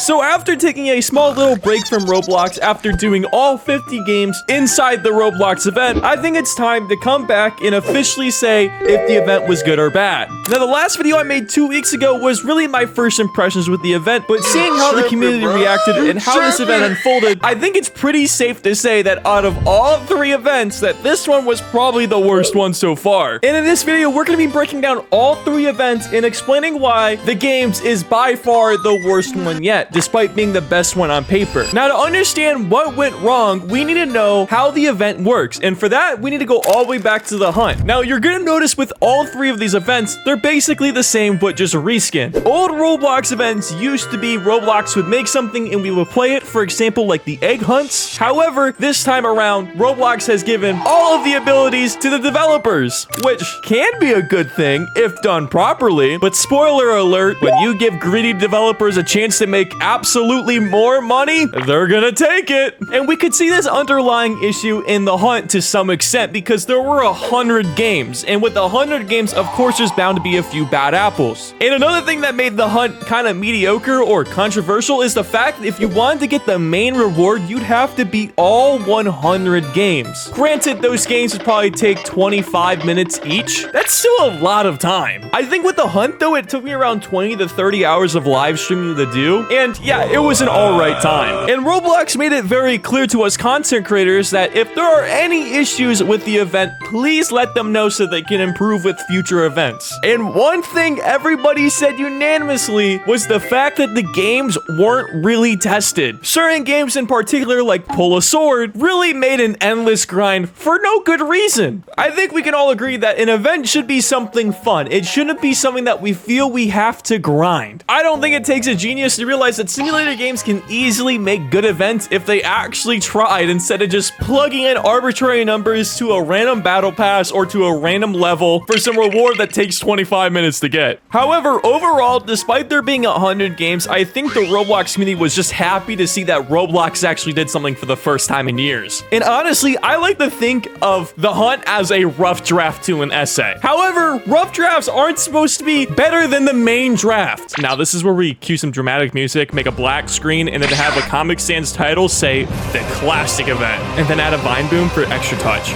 So after taking a small little break from Roblox after doing all 50 games inside the Roblox event, I think it's time to come back and officially say if the event was good or bad. Now, the last video I made 2 weeks ago was really my first impressions with the event, but seeing how the community reacted and how this event unfolded, I think it's pretty safe to say that out of all 3 events, that this one was probably the worst one so far. And in this video, we're going to be breaking down all 3 events and explaining why the games is by far the worst one yet, despite being the best one on paper. Now, to understand what went wrong, we need to know how the event works, and for that, we need to go all the way back to the hunt. Now, you're going to notice with all 3 of these events, they're basically the same, but just reskin. Old Roblox events used to be Roblox would make something and we would play it, for example, like the egg hunts. However, this time around, Roblox has given all of the abilities to the developers, which can be a good thing if done properly, but spoiler alert, when you give greedy developers a chance to make absolutely more money, they're gonna take it. And we could see this underlying issue in the hunt to some extent because there were 100 games, and with 100 games, of course, there's bound to be a few bad apples. And another thing that made the hunt kind of mediocre or controversial is the fact that if you wanted to get the main reward, you'd have to beat all 100 games. Granted, those games would probably take 25 minutes each. That's still a lot of time. I think with the hunt, though, it took me around 20 to 30 hours of live streaming to do, and yeah, it was an alright time. And Roblox made it very clear to us content creators that if there are any issues with the event, please let them know so they can improve with future events. And one thing everybody said unanimously was the fact that the games weren't really tested. Certain games in particular, like Pull a Sword, really made an endless grind for no good reason. I think we can all agree that an event should be something fun. It shouldn't be something that we feel we have to grind. I don't think it takes a genius to realize that simulator games can easily make good events if they actually tried instead of just plugging in arbitrary numbers to a random battle pass or to a random level for some reward that takes 25 minutes to get. However, overall, despite there being 100 games, I think the Roblox community was just happy to see that Roblox actually did something for the first time in years. And honestly, I like to think of the hunt as a rough draft to an essay. However, rough drafts aren't supposed to be better than the main draft. Now, this is where we cue some dramatic music, make a black screen, and then have a Comic Sans title say the classic event, and then add a vine boom for extra touch.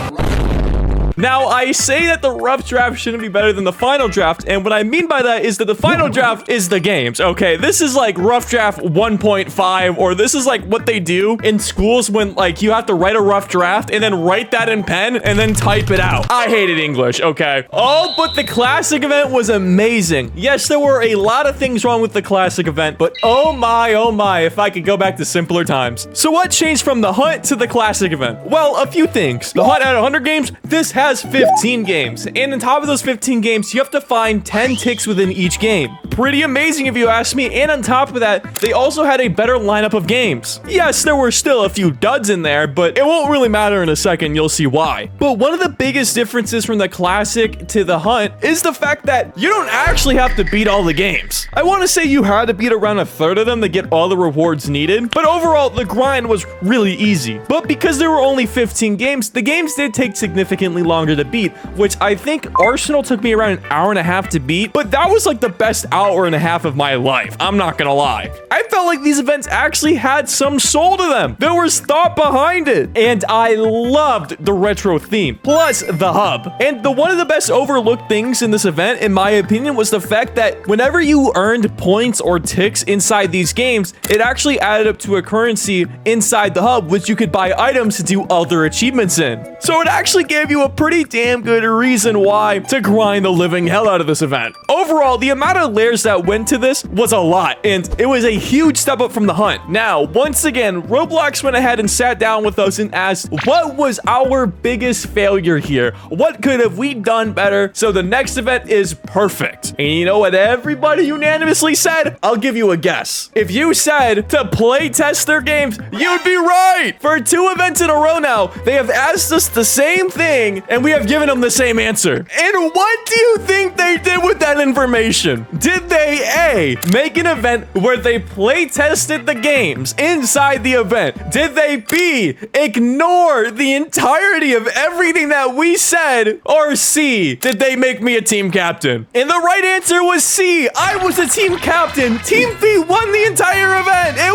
Now, I say that the rough draft shouldn't be better than the final draft, and what I mean by that is that the final draft is the games, okay? This is like rough draft 1.5, or this is like what they do in schools when, like, you have to write a rough draft and then write that in pen and then type it out. I hated English, okay? Oh, but the classic event was amazing. Yes, there were a lot of things wrong with the classic event, but oh my, if I could go back to simpler times. So what changed from the hunt to the classic event? Well, a few things. The hunt had 100 games. This has 15 games, and on top of those 15 games, you have to find 10 ticks within each game. Pretty amazing if you ask me, and on top of that, they also had a better lineup of games. Yes, there were still a few duds in there, but it won't really matter in a second, you'll see why. But one of the biggest differences from the classic to the hunt is the fact that you don't actually have to beat all the games. I want to say you had to beat around a third of them to get all the rewards needed, but overall, the grind was really easy. But because there were only 15 games, the games did take significantly longer to beat, which I think Arsenal took me around an hour and a half to beat, but that was like the best hour and a half of my life. I'm not gonna lie. I felt like these events actually had some soul to them. There was thought behind it, and I loved the retro theme, plus the hub. And one of the best overlooked things in this event, in my opinion, was the fact that whenever you earned points or ticks inside these games, it actually added up to a currency inside the hub, which you could buy items to do other achievements in. So it actually gave you a pretty damn good reason why to grind the living hell out of this event. Overall, the amount of layers that went to this was a lot, and it was a huge step up from the hunt. Now, once again, Roblox went ahead and sat down with us and asked, what was our biggest failure here? What could have we done better so the next event is perfect? And you know what everybody unanimously said? I'll give you a guess. If you said to play test their games, you'd be right. For 2 events in a row now, they have asked us the same thing, and we have given them the same answer. And what do you think they did with that information? Did they A, make an event where they play tested the games inside the event? Did they B, ignore the entirety of everything that we said? Or C, did they make me a team captain? And the right answer was C. I was a team captain. Team B won the entire event. It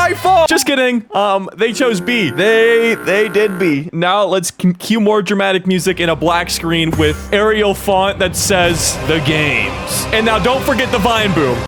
my fault. Just kidding. They chose B. They did B. Now let's cue more dramatic music in a black screen with Arial font that says the games. And now don't forget the Vine Boom.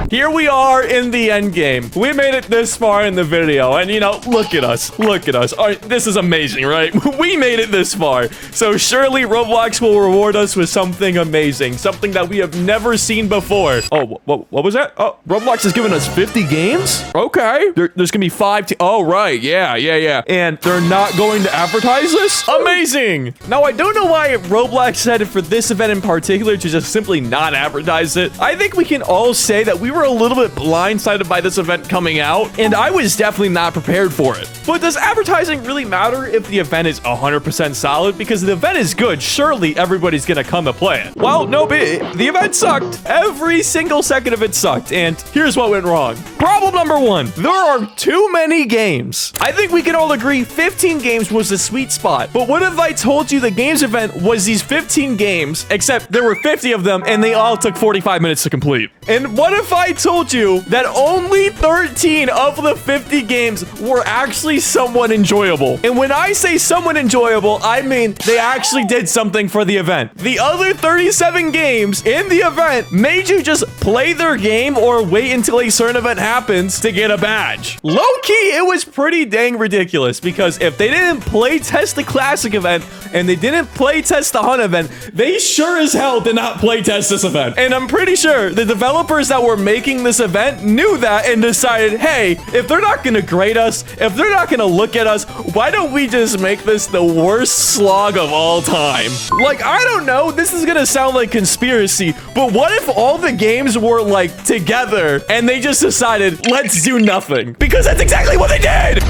Here we are in the end game. We made it this far in the video, and you know, look at us. Look at us. All right, this is amazing, right? We made it this far. So surely Roblox will reward us with something amazing, something that we have never seen before. Oh, what was that? Oh, Roblox has given us 50 games? Okay. There's gonna be 5 oh, right. Yeah. And they're not going to advertise this? Amazing. Now, I don't know why Roblox decided for this event in particular to just simply not advertise it. I think we can all say that we were a little bit blindsided by this event coming out, and I was definitely not prepared for it. But does advertising really matter if the event is 100% solid? Because the event is good, surely everybody's gonna come to play it. Well, no, the event sucked. Every single second of it sucked, and here's what went wrong. Problem number 1, there are too many games. I think we can all agree 15 games was the sweet spot. But what if I told you the games event was these 15 games, except there were 50 of them, and they all took 45 minutes to complete? And what if I told you that only 13 of the 50 games were actually somewhat enjoyable? And when I say somewhat enjoyable, I mean they actually did something for the event. The other 37 games in the event made you just play their game or wait until a certain event happens to get a badge. Low-key, it was pretty dang ridiculous, because if they didn't play test the classic event and they didn't play test the hunt event, they sure as hell did not play test this event. And I'm pretty sure the developers that were making this event knew that and decided, hey, if they're not gonna grade us, if they're not gonna look at us, why don't we just make this the worst slog of all time? Like, I don't know, this is gonna sound like conspiracy, but what if all the games were like together and they just decided, let's do nothing? Because that's exactly what they did!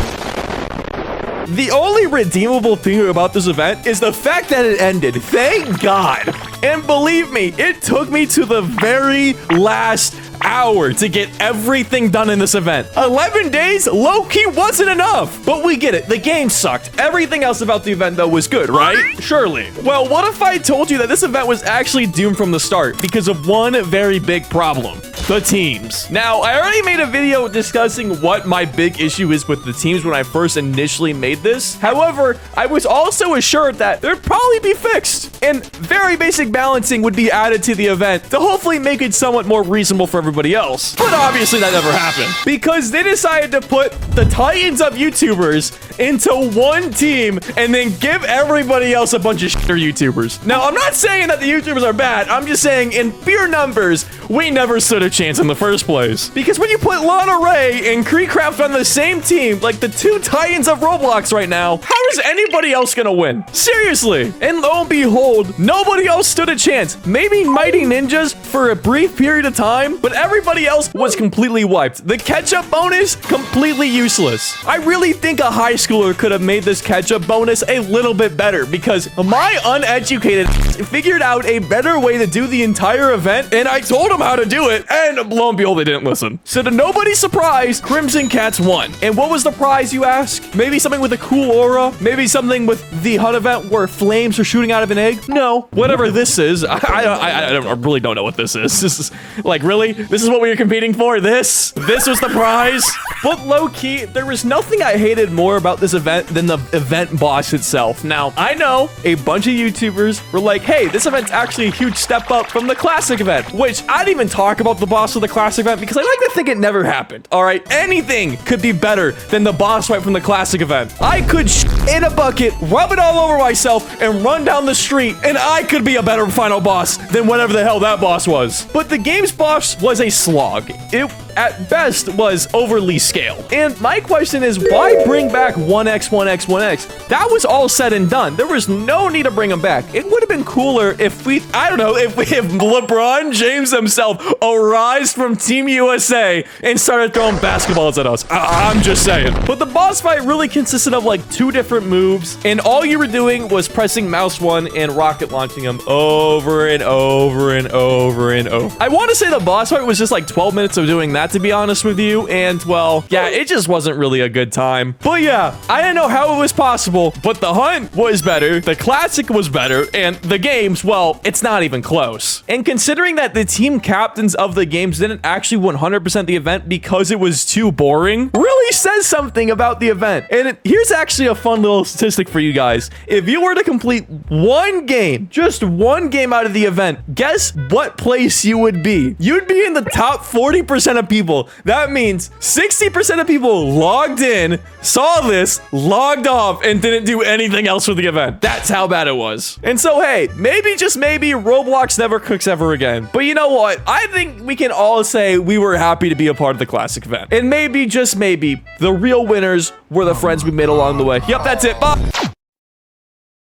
The only redeemable thing about this event is the fact that it ended. Thank God. And believe me, it took me to the very last hour to get everything done in this event. 11 days low-key wasn't enough. But we get it. The game sucked. Everything else about the event, though, was good, right? Surely. Well, what if I told you that this event was actually doomed from the start because of one very big problem? The teams. Now, I already made a video discussing what my big issue is with the teams when I first initially made this. However, I was also assured that they'd probably be fixed, and very basic balancing would be added to the event to hopefully make it somewhat more reasonable for everybody else. But obviously that never happened, because they decided to put the titans of YouTubers into one team and then give everybody else a bunch of shitter YouTubers. Now, I'm not saying that the YouTubers are bad. I'm just saying in pure numbers, we never stood a chance in the first place. Because when you put Lana Ray and KreekCraft on the same team, like the two titans of Roblox right now, how is anybody else gonna win? Seriously. And lo and behold, nobody else stood a chance. Maybe Mighty Ninjas for a brief period of time, but everybody else was completely wiped. The catch-up bonus, completely useless. I really think a high schooler could have made this catch-up bonus a little bit better, because my uneducated figured out a better way to do the entire event, and I told him how to do it, and lo and behold, they didn't listen. So to nobody's surprise, Crimson Cats won. And what was the prize, you ask? Maybe something with a cool aura? Maybe something with the hunt event where flames are shooting out of an egg? No. Whatever this is, I really don't know what this is. This is, like, really? This is what we were competing for? This was the prize? But low-key, there was nothing I hated more about this event than the event boss itself. Now, I know a bunch of YouTubers were like, hey, this event's actually a huge step up from the classic event, which I didn't even talk about the boss of the classic event because I like to think it never happened. All right, anything could be better than the boss fight from the classic event. I could in a bucket, rub it all over myself, and run down the street, and I could be a better final boss than whatever the hell that boss was. But the game's boss was a slog. It, at best, was overly scaled. And my question is, why bring back 1x, 1x, 1x? That was all said and done. There was no need to bring him back. It would have been cooler if I don't know, if LeBron James himself arose from Team USA and started throwing basketballs at us. I'm just saying. But the boss fight really consisted of like 2 different moves, and all you were doing was pressing mouse 1 and rocket launching them over and over and over and over. I want to say the boss fight was just like 12 minutes of doing that that, to be honest with you. And, well, yeah, it just wasn't really a good time. But yeah, I didn't know how it was possible, but the hunt was better, the classic was better, and the games, well, it's not even close. And considering that the team captains of the games didn't actually 100% the event because it was too boring, really says something about the event. And here's actually a fun little statistic for you guys. If you were to complete one game, just one game out of the event, guess what place you would be? You'd be in the top 40% of people. That means 60% of people logged in, saw this, logged off, and didn't do anything else with the event. That's how bad it was. And so, hey, maybe, just maybe, Roblox never cooks ever again. But you know what? I think we can all say we were happy to be a part of the classic event. And maybe, just maybe, the real winners were the friends we made along the way. Yep, that's it. Bye.